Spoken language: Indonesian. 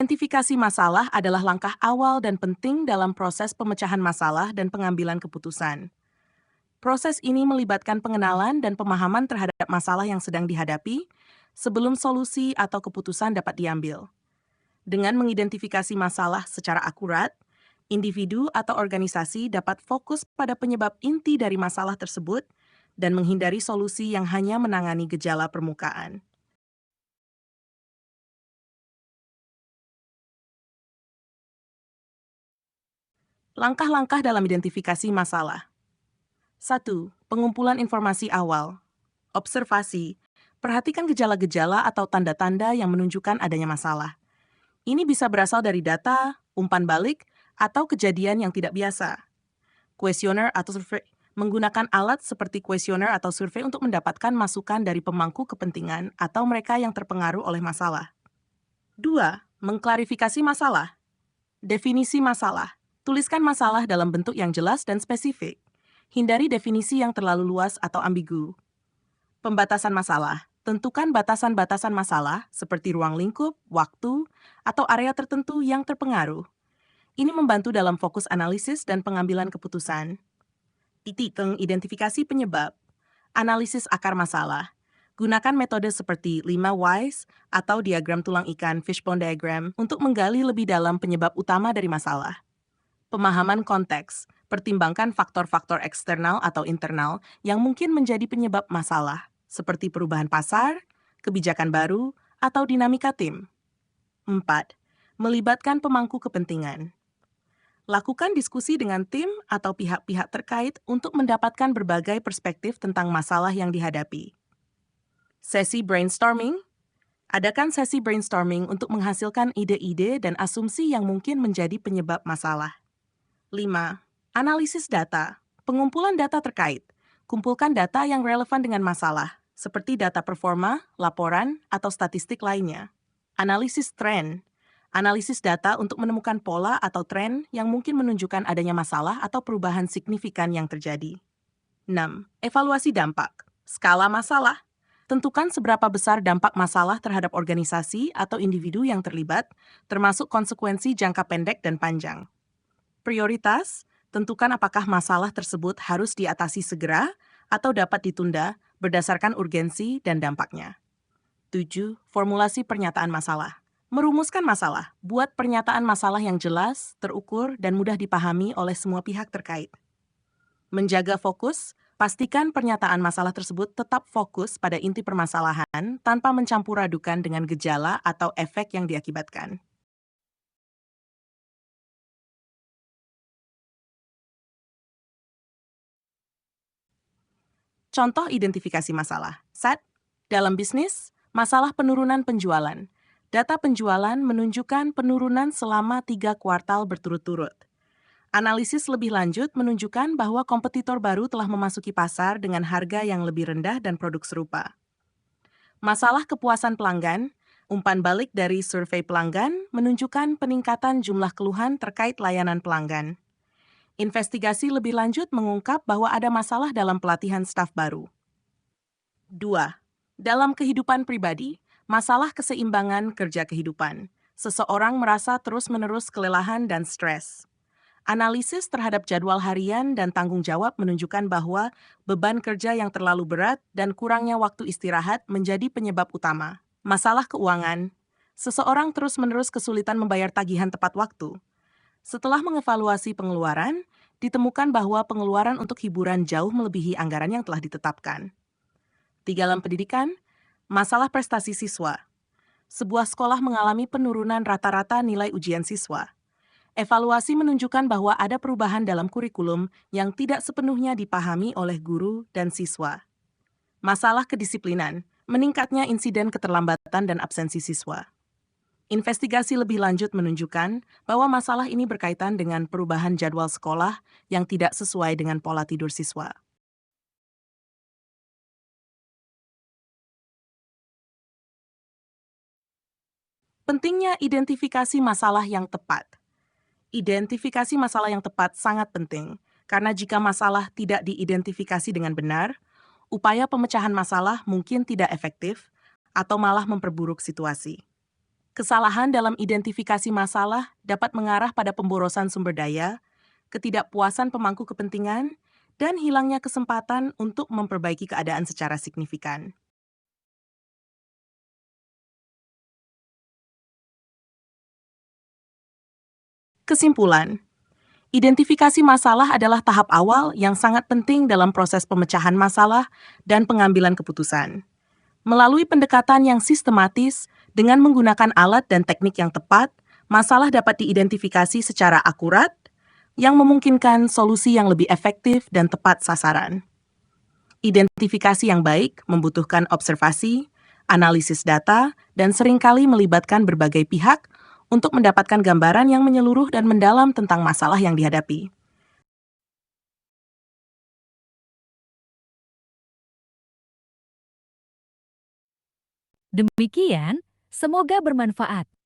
Identifikasi masalah adalah langkah awal dan penting dalam proses pemecahan masalah dan pengambilan keputusan. Proses ini melibatkan pengenalan dan pemahaman terhadap masalah yang sedang dihadapi sebelum solusi atau keputusan dapat diambil. Dengan mengidentifikasi masalah secara akurat, individu atau organisasi dapat fokus pada penyebab inti dari masalah tersebut dan menghindari solusi yang hanya menangani gejala permukaan. Langkah-langkah dalam identifikasi masalah. 1. Pengumpulan informasi awal. Observasi. Perhatikan gejala-gejala atau tanda-tanda yang menunjukkan adanya masalah. Ini bisa berasal dari data, umpan balik, atau kejadian yang tidak biasa. Kuesioner atau survei. Menggunakan alat seperti kuesioner atau survei untuk mendapatkan masukan dari pemangku kepentingan atau mereka yang terpengaruh oleh masalah. 2. Mengklarifikasi masalah. Definisi masalah. Tuliskan masalah dalam bentuk yang jelas dan spesifik. Hindari definisi yang terlalu luas atau ambigu. Pembatasan masalah. Tentukan batasan-batasan masalah seperti ruang lingkup, waktu, atau area tertentu yang terpengaruh. Ini membantu dalam fokus analisis dan pengambilan keputusan. Identifikasi penyebab. Analisis akar masalah. Gunakan metode seperti 5 whys atau diagram tulang ikan fishbone diagram untuk menggali lebih dalam penyebab utama dari masalah. Pemahaman konteks. Pertimbangkan faktor-faktor eksternal atau internal yang mungkin menjadi penyebab masalah, seperti perubahan pasar, kebijakan baru, atau dinamika tim. 4. Melibatkan pemangku kepentingan. Lakukan diskusi dengan tim atau pihak-pihak terkait untuk mendapatkan berbagai perspektif tentang masalah yang dihadapi. Sesi brainstorming. Adakan sesi brainstorming untuk menghasilkan ide-ide dan asumsi yang mungkin menjadi penyebab masalah. 5. Analisis data. Pengumpulan data terkait. Kumpulkan data yang relevan dengan masalah, seperti data performa, laporan, atau statistik lainnya. Analisis tren. Analisis data untuk menemukan pola atau tren yang mungkin menunjukkan adanya masalah atau perubahan signifikan yang terjadi. 6. Evaluasi dampak. Skala masalah. Tentukan seberapa besar dampak masalah terhadap organisasi atau individu yang terlibat, termasuk konsekuensi jangka pendek dan panjang. Prioritas. Tentukan apakah masalah tersebut harus diatasi segera atau dapat ditunda berdasarkan urgensi dan dampaknya. 7. Formulasi pernyataan masalah. Merumuskan masalah. Buat pernyataan masalah yang jelas, terukur, dan mudah dipahami oleh semua pihak terkait. Menjaga fokus. Pastikan pernyataan masalah tersebut tetap fokus pada inti permasalahan tanpa mencampur adukan dengan gejala atau efek yang diakibatkan. Contoh identifikasi masalah. Dalam bisnis, masalah penurunan penjualan. Data penjualan menunjukkan penurunan selama 3 kuartal berturut-turut. Analisis lebih lanjut menunjukkan bahwa kompetitor baru telah memasuki pasar dengan harga yang lebih rendah dan produk serupa. Masalah kepuasan pelanggan. Umpan balik dari survei pelanggan menunjukkan peningkatan jumlah keluhan terkait layanan pelanggan. Investigasi lebih lanjut mengungkap bahwa ada masalah dalam pelatihan staf baru. 2. Dalam kehidupan pribadi, masalah keseimbangan kerja kehidupan. Seseorang merasa terus-menerus kelelahan dan stres. Analisis terhadap jadwal harian dan tanggung jawab menunjukkan bahwa beban kerja yang terlalu berat dan kurangnya waktu istirahat menjadi penyebab utama. Masalah keuangan. Seseorang terus-menerus kesulitan membayar tagihan tepat waktu. Setelah mengevaluasi pengeluaran, ditemukan bahwa pengeluaran untuk hiburan jauh melebihi anggaran yang telah ditetapkan. 3. Dalam pendidikan, masalah prestasi siswa. Sebuah sekolah mengalami penurunan rata-rata nilai ujian siswa. Evaluasi menunjukkan bahwa ada perubahan dalam kurikulum yang tidak sepenuhnya dipahami oleh guru dan siswa. Masalah kedisiplinan, meningkatnya insiden keterlambatan dan absensi siswa. Investigasi lebih lanjut menunjukkan bahwa masalah ini berkaitan dengan perubahan jadwal sekolah yang tidak sesuai dengan pola tidur siswa. Pentingnya identifikasi masalah yang tepat. Identifikasi masalah yang tepat sangat penting, karena jika masalah tidak diidentifikasi dengan benar, upaya pemecahan masalah mungkin tidak efektif atau malah memperburuk situasi. Kesalahan dalam identifikasi masalah dapat mengarah pada pemborosan sumber daya, ketidakpuasan pemangku kepentingan, dan hilangnya kesempatan untuk memperbaiki keadaan secara signifikan. Kesimpulan, identifikasi masalah adalah tahap awal yang sangat penting dalam proses pemecahan masalah dan pengambilan keputusan. Melalui pendekatan yang sistematis, dengan menggunakan alat dan teknik yang tepat, masalah dapat diidentifikasi secara akurat, yang memungkinkan solusi yang lebih efektif dan tepat sasaran. Identifikasi yang baik membutuhkan observasi, analisis data, dan seringkali melibatkan berbagai pihak untuk mendapatkan gambaran yang menyeluruh dan mendalam tentang masalah yang dihadapi. Demikian, semoga bermanfaat.